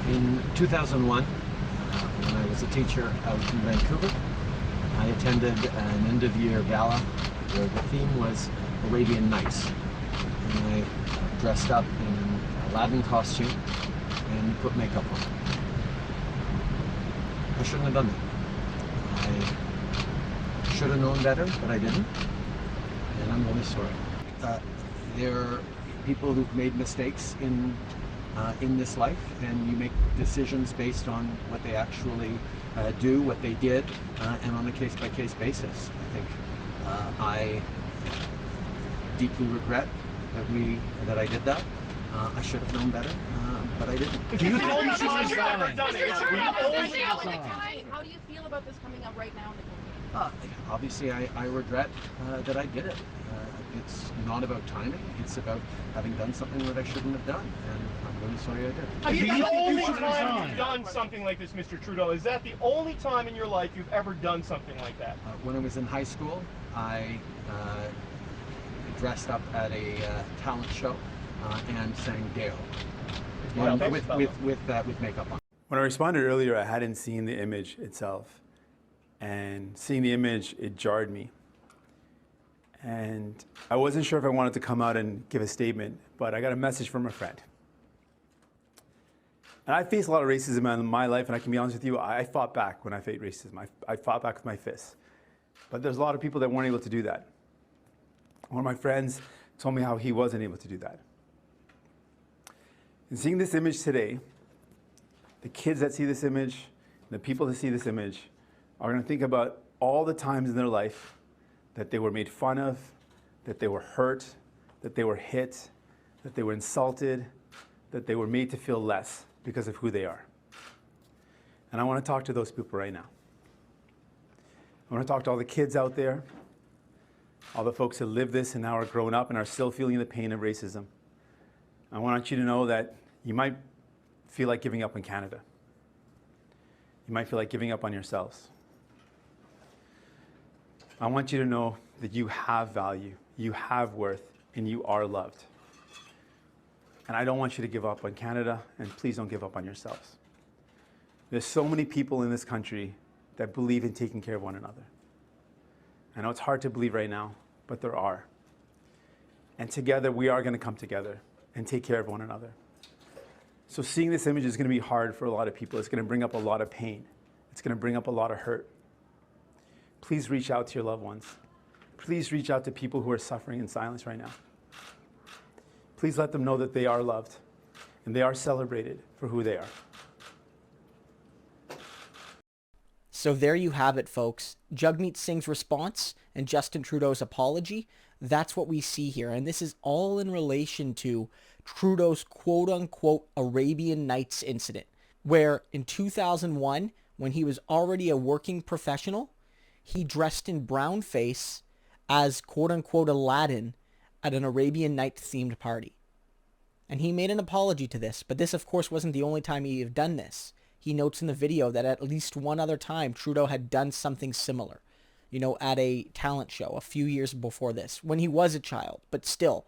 In 2001, when I was a teacher out in Vancouver, I attended an end-of-year gala where the theme was Arabian Nights. And I dressed up in an Aladdin costume and put makeup on. I shouldn't have done that. I should have known better, but I didn't. And I'm really sorry. There are people who've made mistakes in this life, and you make decisions based on what they actually do, what they did, and on a case-by-case basis. I think I deeply regret that I did that. I should have known better, but I didn't. Do you know you should resign? How do you feel about this coming up right now in the campaign? Obviously, I regret that I did it. It's not about timing. It's about having done something that I shouldn't have done, and I'm really sorry I did. The only time you've done something like this, Mr. Trudeau, is that the only time in your life you've ever done something like that? When I was in high school, I dressed up at a talent show and sang Dale with makeup on. When I responded earlier, I hadn't seen the image itself, and seeing the image, it jarred me. And I wasn't sure if I wanted to come out and give a statement, but I got a message from a friend. And I faced a lot of racism in my life, and I can be honest with you, I fought back when I faced racism. I fought back with my fists. But there's a lot of people that weren't able to do that. One of my friends told me how he wasn't able to do that. And seeing this image today, the kids that see this image, the people that see this image, are going to think about all the times in their life that they were made fun of, that they were hurt, that they were hit, that they were insulted, that they were made to feel less because of who they are. And I want to talk to those people right now. I want to talk to all the kids out there, all the folks that live this and now are grown up and are still feeling the pain of racism. I want you to know that you might feel like giving up on Canada. You might feel like giving up on yourselves. I want you to know that you have value, you have worth, and you are loved. And I don't want you to give up on Canada, and please don't give up on yourselves. There's so many people in this country that believe in taking care of one another. I know it's hard to believe right now, but there are. And together, we are going to come together and take care of one another. So seeing this image is going to be hard for a lot of people. It's going to bring up a lot of pain. It's going to bring up a lot of hurt. Please reach out to your loved ones. Please reach out to people who are suffering in silence right now. Please let them know that they are loved and they are celebrated for who they are. So there you have it, folks. Jagmeet Singh's response and Justin Trudeau's apology. That's what we see here. And this is all in relation to Trudeau's quote-unquote Arabian Nights incident, where in 2001, when he was already a working professional, he dressed in brownface as quote-unquote Aladdin at an Arabian Nights-themed party. And he made an apology to this, but this, of course, wasn't the only time he had done this. He notes in the video that at least one other time Trudeau had done something similar, at a talent show a few years before this, when he was a child. But still,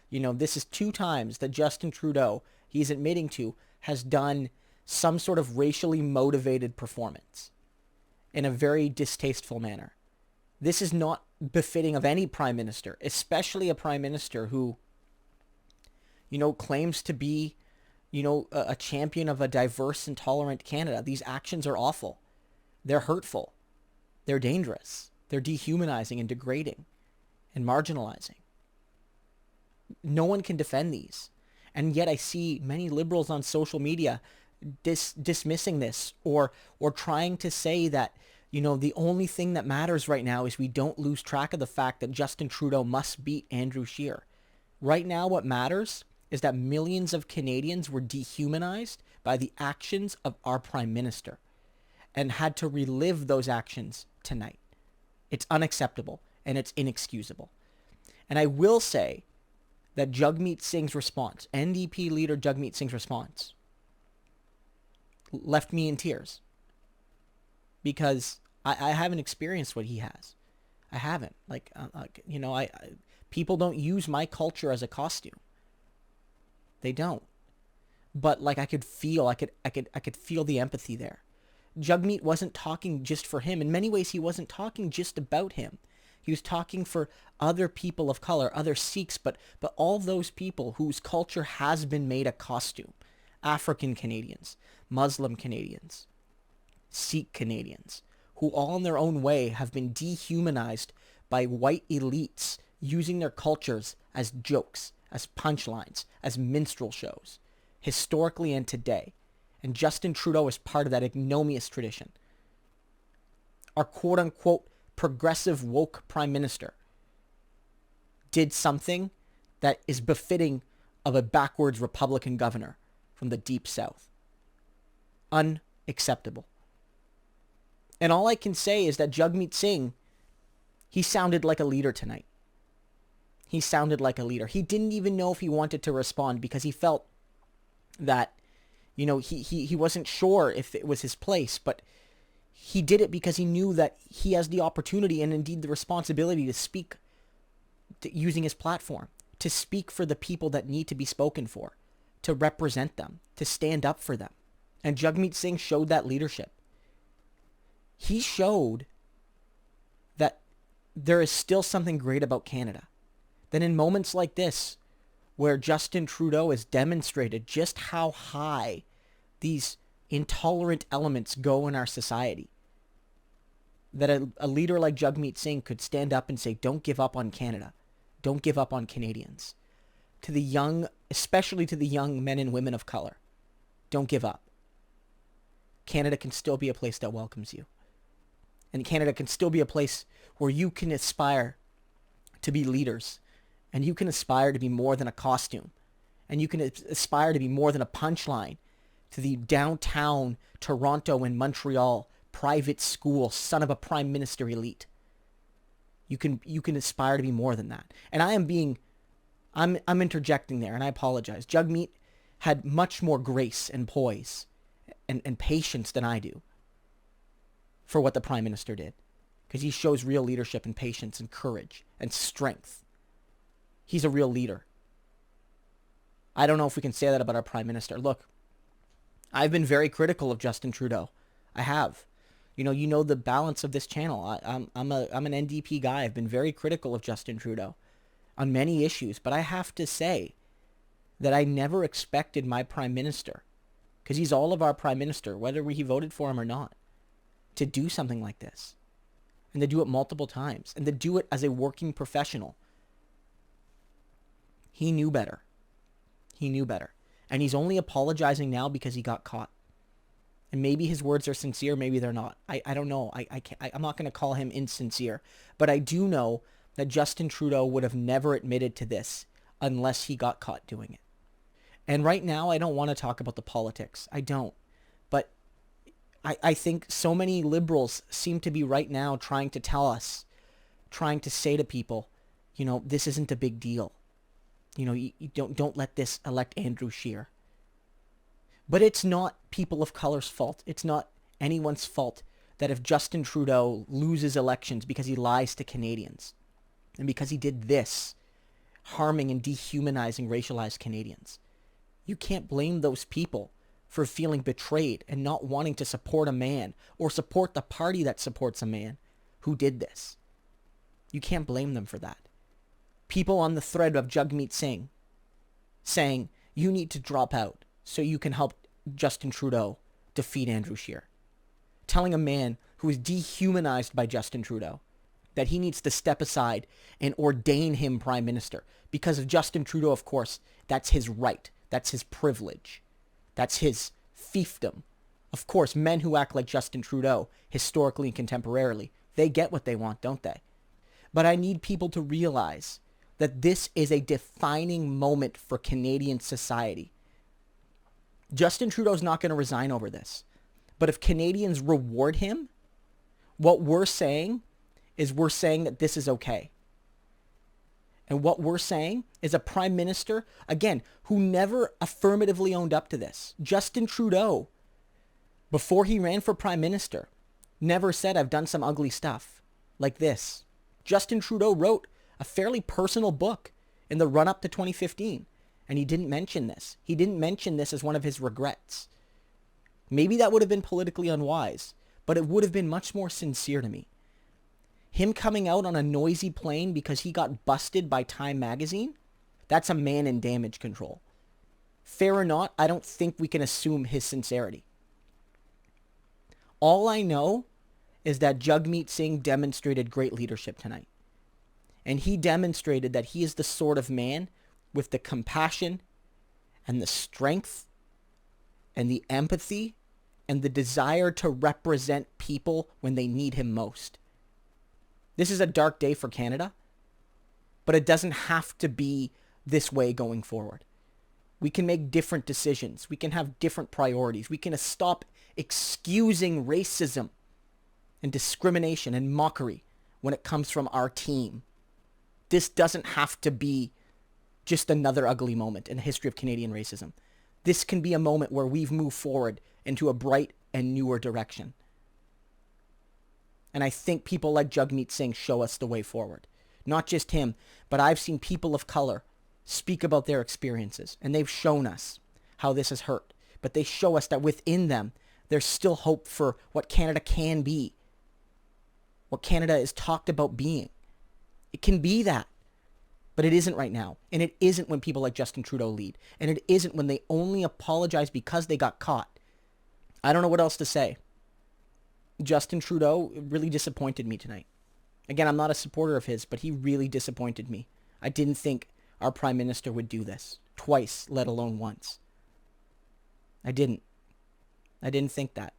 this is 2 times that Justin Trudeau, he's admitting to, has done some sort of racially motivated performance in a very distasteful manner. This is not befitting of any prime minister, especially a prime minister who, claims to be, a champion of a diverse and tolerant Canada. These actions are awful. They're hurtful. They're dangerous. They're dehumanizing and degrading and marginalizing. No one can defend these. And yet I see many liberals on social media dismissing this or trying to say that, the only thing that matters right now is we don't lose track of the fact that Justin Trudeau must beat Andrew Scheer. Right now, what matters is that millions of Canadians were dehumanized by the actions of our Prime Minister and had to relive those actions tonight. It's unacceptable and it's inexcusable. And I will say that Jagmeet Singh's response, NDP Leader Jagmeet Singh's response, left me in tears because I haven't experienced what he has. I haven't. People don't use my culture as a costume. They don't. but like I could feel the empathy there. Jagmeet wasn't talking just for him. In many ways, he wasn't talking just about him. He was talking for other people of color, other Sikhs, but all those people whose culture has been made a costume. African Canadians, Muslim Canadians, Sikh Canadians, who all in their own way have been dehumanized by white elites using their cultures as jokes, as punchlines, as minstrel shows, historically and today. And Justin Trudeau is part of that ignominious tradition. Our quote-unquote progressive woke prime minister did something that is befitting of a backwards Republican governor from the deep south. Unacceptable. And all I can say is that Jagmeet Singh, he sounded like a leader tonight. He sounded like a leader. He didn't even know if he wanted to respond because he felt that, you know, he wasn't sure if it was his place, but he did it because he knew that he has the opportunity and indeed the responsibility to speak using his platform, to speak for the people that need to be spoken for, to represent them, to stand up for them. And Jagmeet Singh showed that leadership. He showed that there is still something great about Canada. That in moments like this, where Justin Trudeau has demonstrated just how high these intolerant elements go in our society, that a leader like Jagmeet Singh could stand up and say, don't give up on Canada. Don't give up on Canadians. To the young, especially to the young men and women of color, don't give up. Canada can still be a place that welcomes you. And Canada can still be a place where you can aspire to be leaders. And you can aspire to be more than a costume. And you can aspire to be more than a punchline to the downtown Toronto and Montreal private school son of a prime minister elite. You can aspire to be more than that. And I'm interjecting there, and I apologize. Jagmeet had much more grace and poise and patience than I do for what the prime minister did, because he shows real leadership and patience and courage and strength. He's a real leader. I don't know if we can say that about our prime minister. Look, I've been very critical of Justin Trudeau. I have. You know the balance of this channel. I'm an NDP guy. I've been very critical of Justin Trudeau on many issues, but I have to say that I never expected my prime minister, because he's all of our prime minister, whether he voted for him or not, to do something like this, and to do it multiple times, and to do it as a working professional. He knew better. He knew better. And he's only apologizing now because he got caught. And maybe his words are sincere, maybe they're not. I don't know. I'm not going to call him insincere. But I do know that Justin Trudeau would have never admitted to this unless he got caught doing it. And right now, I don't want to talk about the politics. I don't. But I think so many liberals seem to be right now trying to tell us, trying to say to people, you know, this isn't a big deal. You know, you don't let this elect Andrew Scheer. But it's not people of color's fault. It's not anyone's fault that if Justin Trudeau loses elections because he lies to Canadians and because he did this, harming and dehumanizing racialized Canadians. You can't blame those people for feeling betrayed and not wanting to support a man or support the party that supports a man who did this. You can't blame them for that. People on the thread of Jagmeet Singh saying, you need to drop out so you can help Justin Trudeau defeat Andrew Scheer. Telling a man who is dehumanized by Justin Trudeau that he needs to step aside and ordain him prime minister. Because of Justin Trudeau, of course, that's his right. That's his privilege. That's his fiefdom. Of course, men who act like Justin Trudeau, historically and contemporarily, they get what they want, don't they? But I need people to realize that this is a defining moment for Canadian society. Justin Trudeau's not going to resign over this. But if Canadians reward him, what we're saying is we're saying that this is okay. And what we're saying is a prime minister, again, who never affirmatively owned up to this. Justin Trudeau, before he ran for prime minister, never said, I've done some ugly stuff like this. Justin Trudeau wrote a fairly personal book in the run-up to 2015. And he didn't mention this. He didn't mention this as one of his regrets. Maybe that would have been politically unwise, but it would have been much more sincere to me. Him coming out on a noisy plane because he got busted by Time magazine, that's a man in damage control. Fair or not, I don't think we can assume his sincerity. All I know is that Jagmeet Singh demonstrated great leadership tonight. And he demonstrated that he is the sort of man with the compassion and the strength and the empathy and the desire to represent people when they need him most. This is a dark day for Canada, but it doesn't have to be this way going forward. We can make different decisions. We can have different priorities. We can stop excusing racism and discrimination and mockery when it comes from our team. This doesn't have to be just another ugly moment in the history of Canadian racism. This can be a moment where we've moved forward into a bright and newer direction. And I think people like Jagmeet Singh show us the way forward. Not just him, but I've seen people of color speak about their experiences, and they've shown us how this has hurt. But they show us that within them, there's still hope for what Canada can be, what Canada is talked about being. It can be that, but it isn't right now. And it isn't when people like Justin Trudeau lead. And it isn't when they only apologize because they got caught. I don't know what else to say. Justin Trudeau really disappointed me tonight. Again, I'm not a supporter of his, but he really disappointed me. I didn't think our Prime Minister would do this twice, let alone once. I didn't think that.